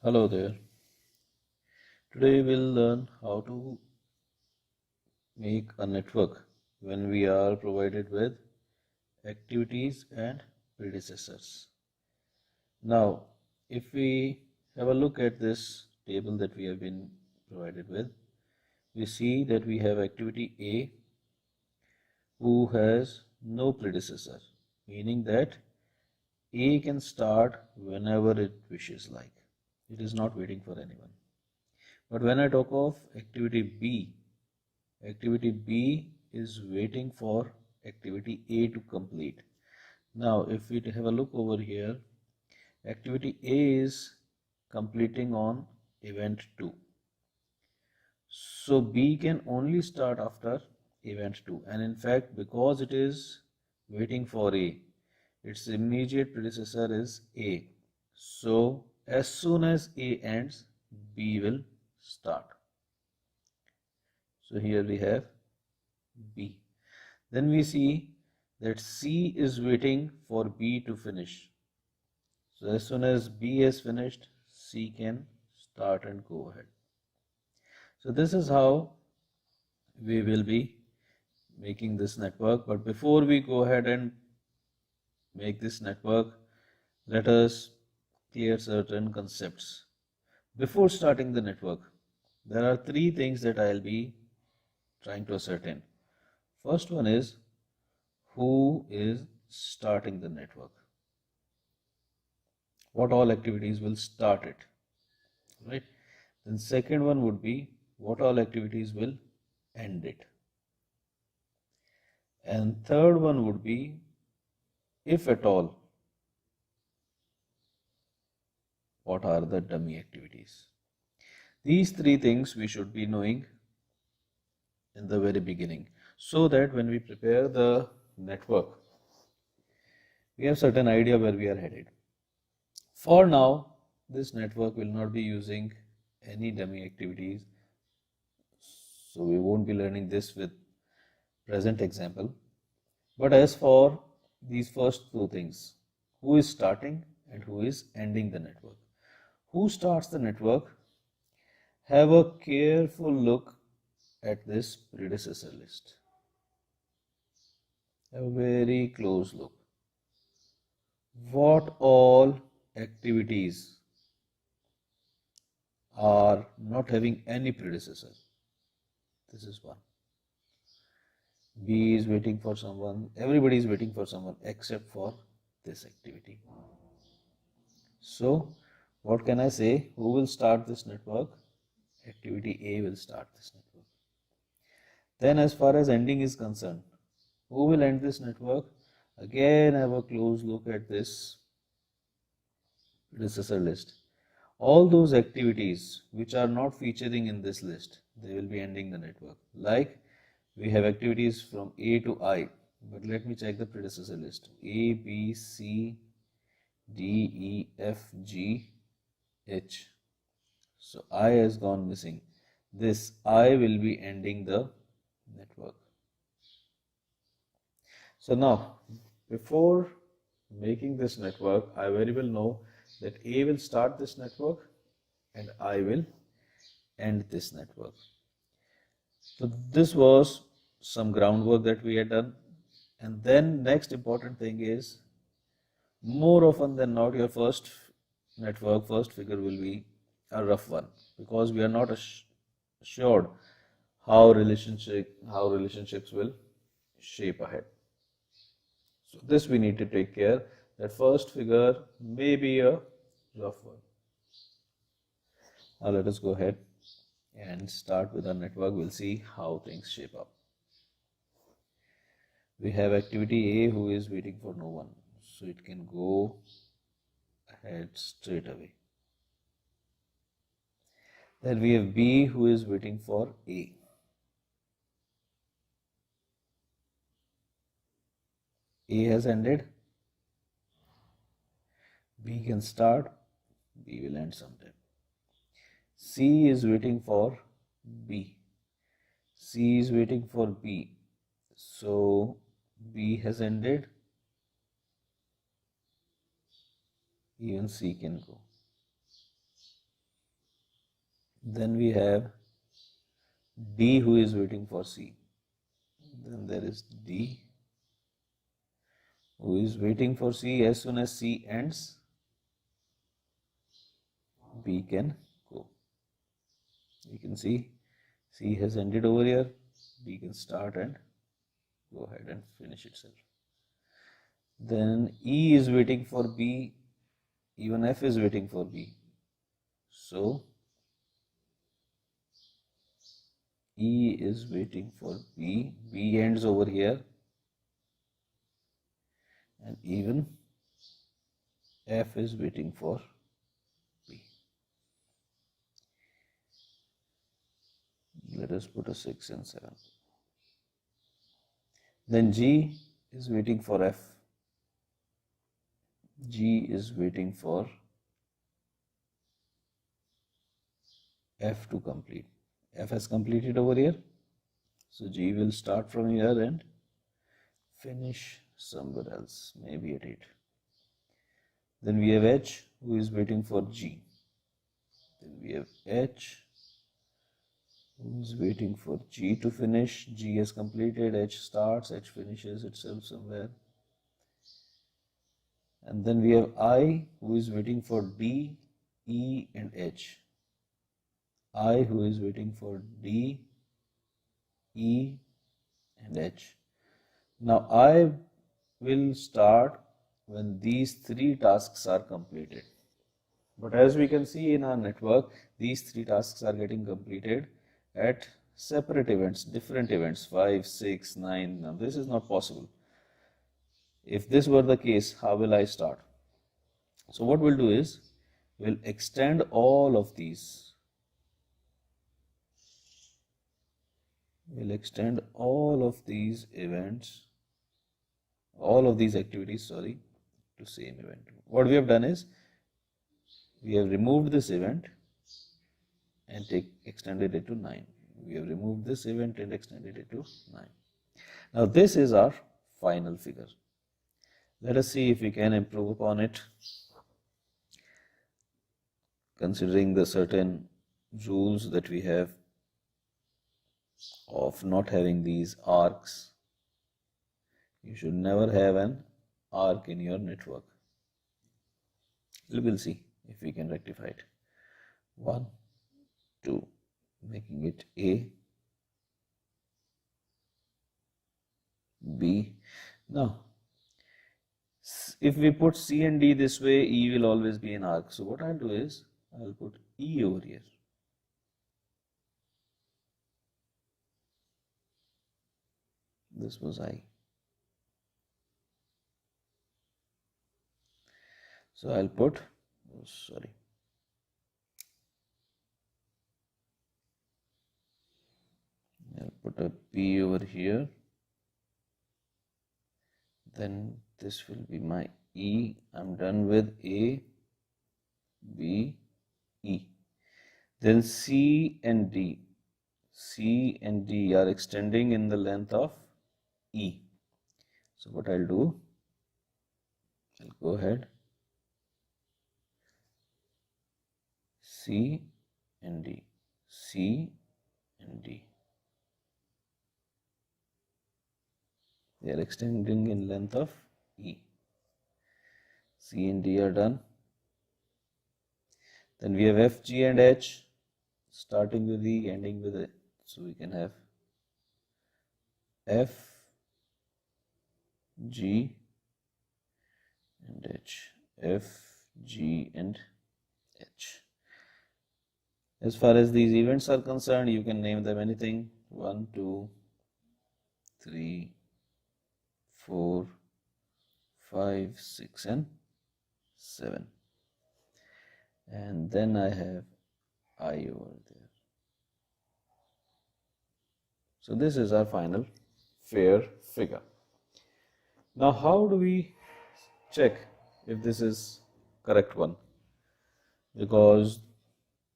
Hello there. Today we'll learn how to make a network when we are provided with activities and predecessors. Now, if we have a look at this table that we have been provided with, we see that we have activity A who has no predecessor, meaning that A can start whenever it wishes like. It is not waiting for anyone. But when I talk of activity B is waiting for activity A to complete. Now, if we have a look over here, activity A is completing on event 2. So B can only start after event 2, and in fact, because it is waiting for A, its immediate predecessor is A. So as soon as A ends, B will start. So here we have B. Then we see that C is waiting for B to finish. So as soon as B has finished, C can start and go ahead. So this is how we will be making this network. But before we go ahead and make this network, let us clear certain concepts. Before starting the network, there are three things that I'll be trying to ascertain. First one is who is starting the network. What all activities will start it, right? Then second one would be what all activities will end it. And third one would be, if at all, what are the dummy activities. These three things we should be knowing in the very beginning, so that when we prepare the network, we have certain idea where we are headed. For now, this network will not be using any dummy activities, so we won't be learning this with present example. But as for these first two things, who is starting and who is ending the network. Who starts the network? Have a careful look at this predecessor list. Have a very close look. What all activities are not having any predecessor? This is one. B is waiting for someone. Everybody is waiting for someone except for this activity. So, what can I say? Who will start this network? Activity A will start this network. Then as far as ending is concerned, who will end this network? Again, have a close look at this predecessor list. All those activities which are not featuring in this list, they will be ending the network. Like we have activities from A to I, but let me check the predecessor list. A, B, C, D, E, F, G, H. So I has gone missing. This I will be ending the network. So now, before making this network, I very well know that A will start this network and I will end this network. So this was some groundwork that we had done. And then next important thing is, more often than not, your first network, first figure will be a rough one, because we are not assured how relationships will shape ahead. So this we need to take care, that first figure may be a rough one. Now let us go ahead and start with our network. We'll see how things shape up. We have activity A who is waiting for no one, so it can go ahead straight away. Then we have B who is waiting for A. A has ended. B can start. B will end sometime. C is waiting for B. C is waiting for B. So B has ended. Even C can go. Then we have D who is waiting for C. Then there is D who is waiting for C. As soon as C ends, B can go. You can see C has ended over here. B can start and go ahead and finish itself. Then E is waiting for B. Even F is waiting for B. So E is waiting for B. B ends over here. And even F is waiting for B. Let us put a 6 and 7. Then G is waiting for F. G is waiting for F to complete. F has completed over here. So G will start from here and finish somewhere else, maybe at 8. Then we have H who is waiting for G. Then we have H who is waiting for G to finish. G has completed, H starts, H finishes itself somewhere. And then we have I who is waiting for D, E and H. I who is waiting for D, E and H. Now I will start when these 3 tasks are completed. But as we can see in our network, these 3 tasks are getting completed at separate events, different events, 5, 6, 9. Now this is not possible. If this were the case, how will I start? So what we'll do is, we'll extend all of these. We'll extend all of these events, all of these activities, to same event. What we have done is, we have removed this event and extended it to 9. We have removed this event and extended it to 9. Now this is our final figure. Let us see if we can improve upon it, considering the certain rules that we have of not having these arcs. You should never have an arc in your network. We will see if we can rectify it. 1, 2, making it A, B. Now, if we put C and D this way, E will always be an arc. So what I'll do is, I'll put E over here. This was I. So I'll put, I'll put a P over here. Then this will be my E. I'm done with A, B, E. Then C and D. C and D are extending in the length of E. So what I'll do, I'll go ahead, C and D, C and D. They are extending in length of E. C and D are done. Then we have F, G and H, starting with E, ending with A. So we can have F, G and H. F, G and H. As far as these events are concerned, you can name them anything. 1, 2, 3, 4, 5, 6 and 7. And then I have I over there. So this is our final fair figure. Now how do we check if this is correct one? Because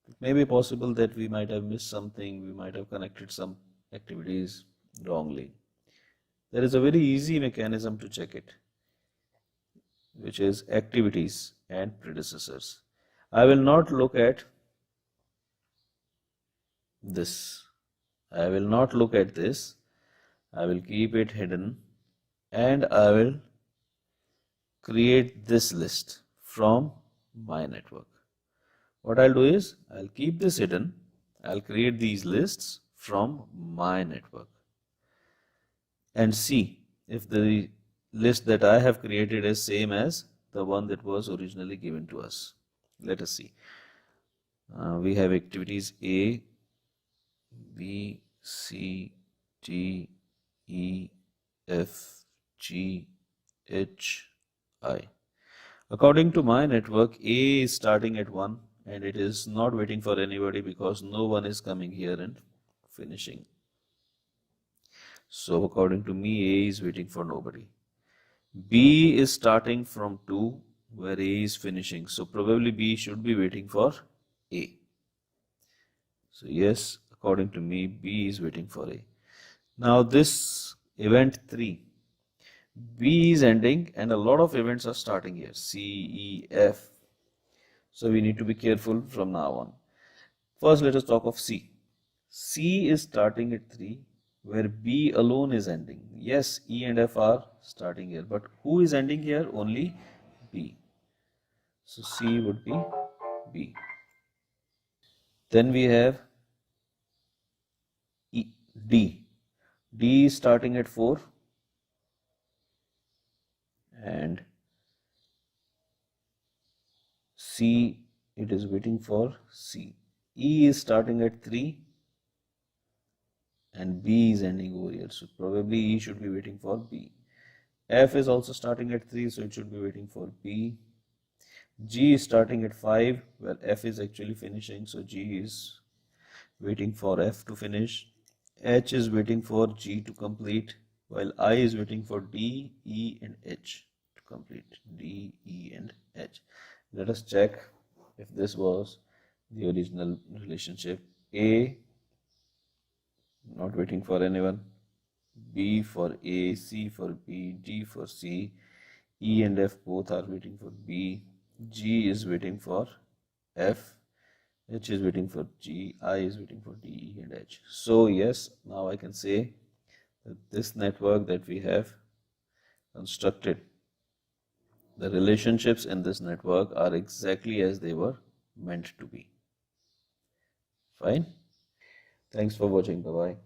it may be possible that we might have missed something, we might have connected some activities wrongly. There is a very easy mechanism to check it, which is activities and predecessors. I will not look at this. I will not look at this. I will keep it hidden and I will create this list from my network. What I'll do is I'll keep this hidden. I'll create these lists from my network and see if the list that I have created is same as the one that was originally given to us. Let us see. We have activities A, B, C, D, E, F, G, H, I. According to my network, A is starting at 1 and it is not waiting for anybody because no one is coming here and finishing. So according to me, A is waiting for nobody. B is starting from 2 where A is finishing. So probably B should be waiting for A. So yes, according to me, B is waiting for A. Now this event 3, B is ending and a lot of events are starting here. C, E, F. So we need to be careful from now on. First let us talk of C. C is starting at 3 where B alone is ending. Yes, E and F are starting here, but who is ending here? Only B. So C would be B. Then we have E, D. D is starting at 4 and C, it is waiting for C. E is starting at 3 and B is ending over here. So probably E should be waiting for B. F is also starting at 3, so it should be waiting for B. G is starting at 5 where F is actually finishing, so G is waiting for F to finish. H is waiting for G to complete while I is waiting for D, E and H to complete. D, E and H. Let us check if this was the original relationship. A, not waiting for anyone. B for A, C for B, D for C, E and F both are waiting for B, G is waiting for F, H is waiting for G, I is waiting for D, E and H. So yes, now I can say that this network that we have constructed, the relationships in this network are exactly as they were meant to be. Fine. Thanks for watching. Bye-bye.